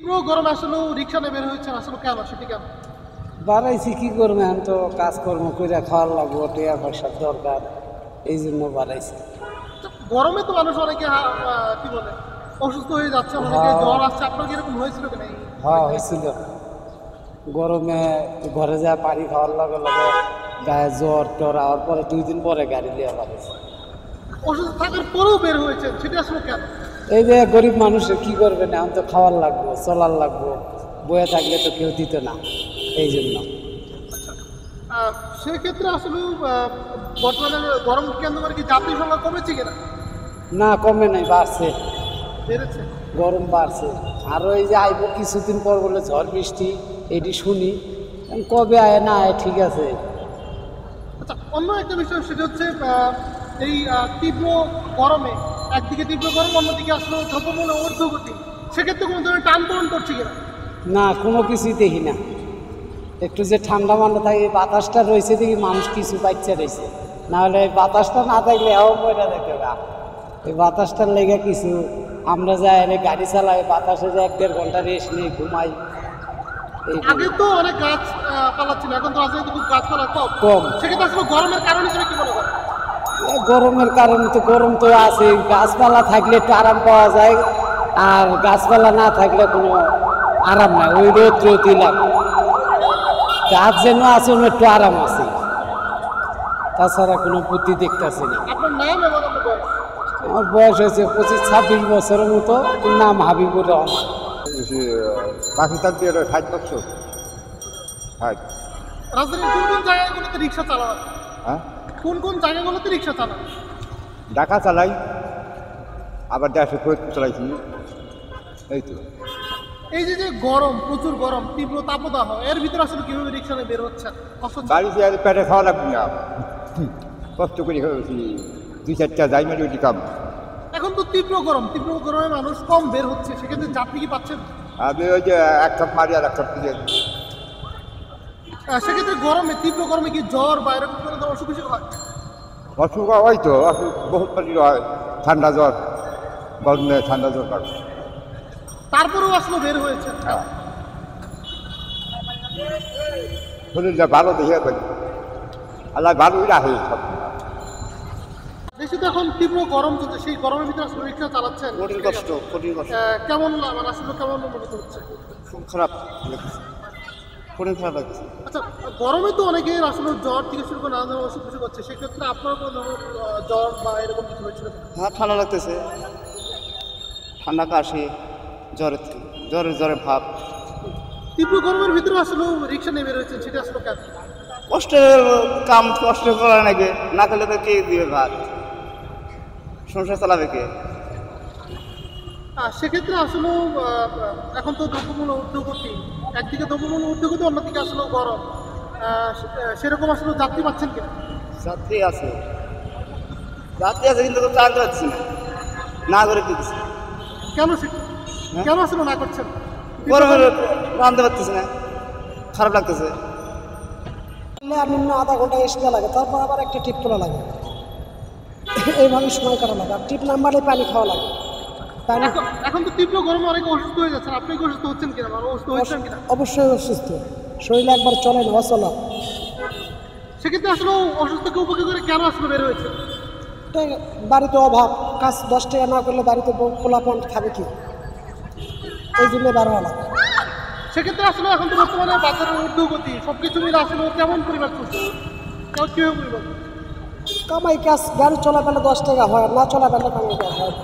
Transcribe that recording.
তীব্র গরমে আসলে রিক্সা নিয়ে বের হয়েছে আসলে কেন সেটি কেন? বাড়াইছি কি করবো, এখন তো কাজকর্ম করে খাওয়ার লাগবো, টাকা পয়সার দরকার, এই জন্য বাড়াইছি। গরমে তো মানুষ অনেকে কি বলে অসুস্থ হয়ে যাচ্ছে, অনেকে হ্যাঁ। জ্বর আসছে, আপনার কি এরকম হয়েছিল কিনা? হ্যাঁ হয়েছিল, গরমে ঘরে যা পানি খাওয়ার লগে লগে গায়ে জ্বর টর আওয়ার পরে 2 দিন পরে গাড়ি লিয়ে বাড়াইছি। অসুস্থ থাকার পরেও বের হয়েছে সেটা আসলে কেন? এই যে গরিব মানুষের কি করবে না, এখন তো খাওয়ার লাগবো, চলার লাগবো, বয়ে থাকলে তো কেউ দিত না, এই জন্য। সেক্ষেত্রে আসলে বর্তমানে গরম কেন্দ্র করে কি যাত্রী সংখ্যা কমেছে কিনা? না কমে নাই, বাড়ছে, বেড়েছে। গরম বাড়ছে। আরও এই যে আইব কিছুদিন পর বলে ঝড় বৃষ্টি, এটি শুনি, কবে আয় না আয় ঠিক আছে। আচ্ছা, অন্য একটা বিষয় সেটা হচ্ছে এই তীব্র গরমে একদিকে তীব্র গরম, অন্যদিকে আসলে দ্রব্যমূল্য ঊর্ধ্বগতি, সেক্ষেত্রে কোনো ধরনের টানপূরণ করছে কিনা? না কোনো কিছুই দেখি না, একটু যে ঠান্ডা মান্ডা থাকে, এই বাতাসটা রয়েছে দেখি মানুষ কিছু বাচ্চা রয়েছে, নাহলে এই বাতাসটা না থাকলে এও মরে দেখে গা। এই বাতাসটার লেগে কিছু আমরা যাই এনে গাড়ি চালাই, বাতাসে যে 1-1.5 ঘন্টা রেস্ট নিয়ে ঘুমাই। আগে তো অনেক গাছ পালা ছিল, এখন তো রাজধানীতে খুব গাছপালা কম। সেক্ষেত্রে আসলে গরমের কারণ হিসেবে কি মনে করেন? গরমের কারণে তো গরম তো আছে, গাছপালা থাকলে একটু আরাম পাওয়া যায়, আর গাছপালা না থাকলে কোনো আরাম নাই, ওই রোদ লাগে। গাছ যেন আছে ওর একটু আরাম আছে, তাছাড়া কোনো বুদ্ধি দেখতেছি না। আপনার নাম এবং আপনার বয়স? আমার বয়স হয়েছে 25-26 বছরের মতো, নাম হাবিবুর রহমান। পাকিস্তান দিয়ে 60 বছর। রাজধানীর কোন কোন জায়গাগুলোতে রিক্সা চালান? হ্যাঁ, কোন কোন জায়গাগুলোতে রিক্সা চালান? ঢাকা চালাই, আবার দেশে ফরিদপুর চালাইছি, এই তো। এই যে যে গরম, প্রচুর গরম, তীব্র তাপদাহ, এর ভিতরে আসলে কিভাবে রিক্সা নিয়ে বের হচ্ছেন? বাড়িতে আর পেটে খাওয়া লাগবে না, কষ্ট করে হয়েছি 2-4টা যাই মানে ওইটি কাম। এখন তো তীব্র গরমে মানুষ কম বের হচ্ছে, সেক্ষেত্রে যাত্রী কি পাচ্ছেন? আমি ওই যে এক কাপ মারি আর এক কাপ দিয়ে সেক্ষেত্রে তীব্র গরমে কি জ্বর বা এরকম কোনো ধরনের অসুখ বিসুখ হয়? অসুখ হয় তো, অসুখ বহুত পানির হয়, ঠান্ডা জ্বর, গরমে ঠান্ডা জ্বর কাটে। তারপরেও আসলে বের হয়েছে। হ্যাঁ, শরীরটা ভালো দেখে পারি, আল্লাহ ভালোই রাখে সব। দেশে তো এখন তীব্র গরম চলছে, সেই গরমের ভিতরে আসলে রিক্সা চালাচ্ছেন, কঠিন কষ্ট। কেমন মানে আসলে কেমন অনুভূত হচ্ছে? খুব খারাপ লাগছে, কঠিন খারাপ লাগছে। আচ্ছা, গরমে তো অনেকের আসলে জ্বর থেকে শুরু করে নানা ধরনের অসুখ বিসুখ হচ্ছে, সেক্ষেত্রে আপনার কোনো ধরনের জ্বর বা এরকম কিছু হয়েছিল? হ্যাঁ, ঠান্ডা লাগতেছে, ঠান্ডা কাশি, জ্বরের ভাব। তীব্র গরমের ভিতরে আসলে রিক্সা নিয়ে বের হয়েছেন, সেটা আসলে কেন? কষ্টের কাম কষ্ট করা নাকি, না করলে তো কে দিবে ভাত, সংসার চালাবে কে? সেক্ষেত্রে আসলে এখন তো দ্রব্যমূল্য ঊর্ধ্বগতি, একদিকে দ্রব্যমূল্য ঊর্ধ্বগতি, অন্যদিকে আসলে গরম, সেরকম আসলে যাত্রী পাচ্ছেন কিনা? যাত্রী আছে কিন্তু তো টানতে পারছি না, না করে দিচ্ছি। কেন সেটা কেন আসলে না করছেন? গরমে রাঁধতে পারতেছি না, খারাপ লাগতেছে। নিম্ন আধা ঘন্টা এসে লাগে, তারপর আবার একটা টিপ তোলা লাগে, এইভাবে সময় কাটা লাগে, আর টিপ নাম্বারে পানি খাওয়া লাগে। এখন তো তীব্র গরমে অনেকে অসুস্থ হয়ে যাচ্ছেন, আপনি কি অসুস্থ হচ্ছেন কিনা, মানে অসুস্থ হচ্ছেন কিনা? অবশ্যই অসুস্থ, শরীরে একবার চলে না, অচলা। সেক্ষেত্রে আসলে অসুস্থকে উপেক্ষা করে কেন আসলে বের হয়েছে? বাড়িতে অভাব, কাজ 10 টাকা না করলে বাড়িতে পোলাপান খাবে কি, এই জন্য বার হওয়া লাগে। সেক্ষেত্রে আসলে এখন তো বর্তমানে বাজারের ঊর্ধ্বগতি, সবকিছু মিলে আসলে কেমন পরিবার চলছে, কিভাবে পরিবার? কামাই কাজ গাড়ি চলাফেলে 10 টাকা হয়, না চলাফেলে কামাই হয়।